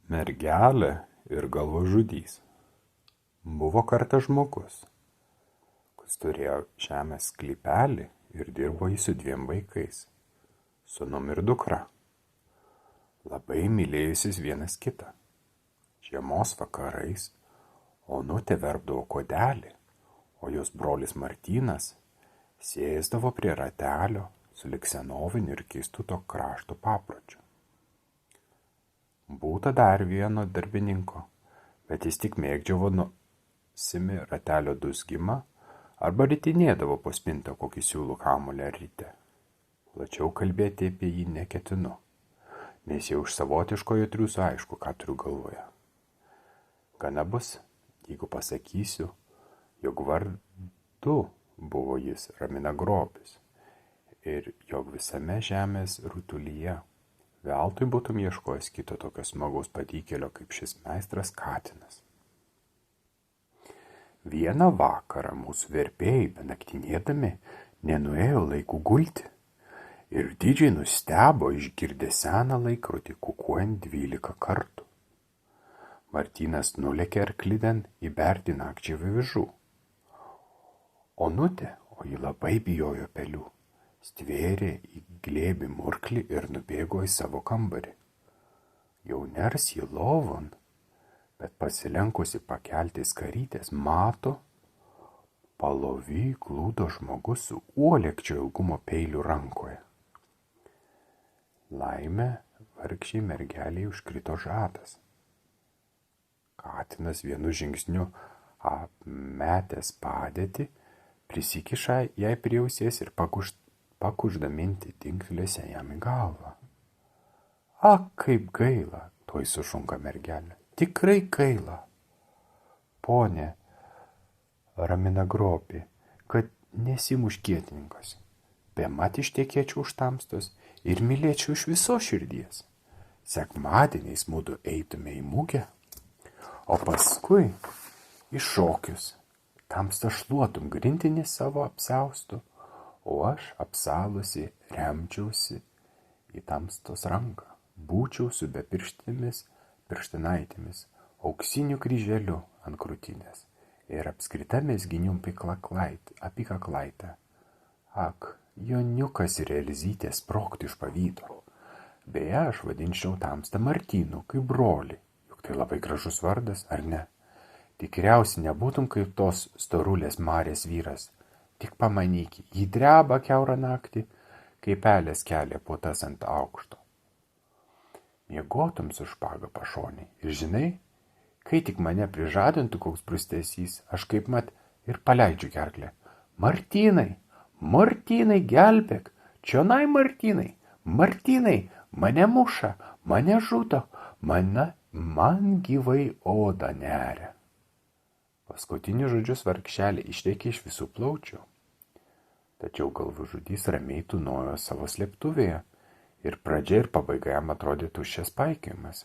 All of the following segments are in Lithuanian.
Mergelė ir galvažudys. Buvo kartą žmogus, kuris turėjo žemės sklypelį ir dirbo jį su 2 vaikais, sūnum ir dukra, labai mylėjusiais vienas kitą. Žiemos vakarais Onutė verpdavo kodelį, o jos brolis Martynas sėsdavo prie ratelio sulig senoviniu ir keistu to krašto papročiu. Būta dar vieno darbininko, bet jis tik mėgdžiavo nosimi ratelio dūzgimą arba ritinėdavo po spintą kokį siūlų kamuolį ar ryte. Plačiau kalbėti apie jį neketinu, nes jau iš savotiško jautriuso aišku, ką turiu galvoje. Gana bus, jeigu pasakysiu, jog vardu buvo jis Raminagrobis ir jog visame žemės rutulyje veltui būtum ieškojęs kito tokio smagaus patykėlio kaip šis meistras Katinas. Vieną vakarą mūsų verpėjai benaktinėdami nenuėjo laiku gulti ir didžiai nustebo išgirdę seną laikrodį kukuojant 12 kartų. Martynas nulėkė arklidėn įberti nakčiai avižų. Onutė, o ji labai bijojo pelių, stvėrė į glėbį murklį ir nubėgo į savo kambarį. Jau ners į lovon, bet pasilenkusi pakelti skarytės, mato, palovy glūdo žmogus su uolekčio ilgumo peiliu rankoje. Laimė vargšiai mergeliai užkrito žadas. Katinas vienu žingsniu apmetęs padėtį, prisikiša jai prie ausies ir pakužda mintį tinktelėse jam į galvą. Ak, kaip gaila, tuoj sušunka mergelė. Tikrai gaila. Pone Raminagrobi, kad nesimuškietininkas. Bemat ištekėčiau už tamstos ir mylėčiau iš visos širdies. Sekmadieniais mudu eitume į mugę, o paskui į šokius. Tamsta šluotum grindinį savo apsiaustu, o aš apsalusi remčiausi į tamstos ranką. Būčiau su bepirštėmis pirštinaitėmis, auksiniu kryželiu ant krūtinės ir apskrita mezginium apykaklaitę. Ak, Joniukas ir Elzytė sprogtų iš pavydo. Beje, aš vadinčiau tamstą Martynu, kaip brolį, juk tai labai gražus vardas, ar ne? Tikriausiai nebūtum kaip tos storulės Marės vyras. Tik pamanyki, jį dreba kiaurą naktį, kaip pelės kelia puotas ant aukšto. Miegotum su špaga pašoniai. Ir žinai, kai tik mane prižadintų koks brūstesys, aš kaip mat ir paleidžiu gerklę. Martynai, Martynai, gelbėk, čionai Martynai, Martynai, mane muša, mane žudo, man gyvai odą neria. Paskutinius žodžius vargšelė išrėkė iš visų plaučių. Tačiau galvažudys ramiai tūnojo savo slėptuvėje ir pradžia ir pabaiga jam atrodė tuščias paikiojimas.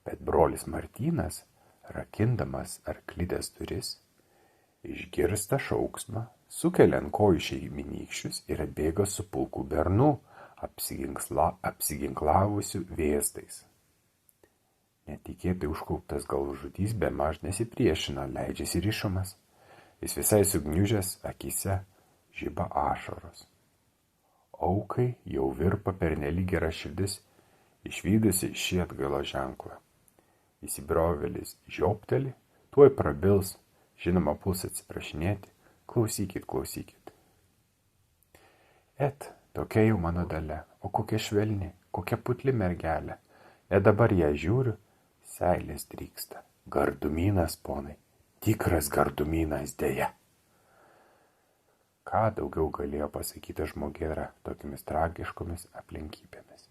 Bet brolis Martynas, rakindamas arklidės duris, išgirsta šauksmą, sukelia ant kojų šeiminykščius ir atbėga su pulku bernų, apsiginklavusių vėzdais. Netikėtai užkauptas galvažudys bemaž nesipriešina, leidžiasi rišamas. Jis visai sugniužęs akyse žiba ašaros. Aukai jau virpa pernelyg gera širdis, išvydusi šį atgailo ženklą. Įsibrovėlis žiopteli, tuoj prabils, žinoma puls atsiprašinėti, klausykit. Et, tokia jau mano dalia, o kokia švelni, kokia putli mergelė. Net dabar ją žiūriu, seilės dryksta. Gardumynas, ponai, tikras gardumynas dėja. Ką daugiau galėjo pasakyti žmogėra tokiamis tragiškomis aplinkybėmis.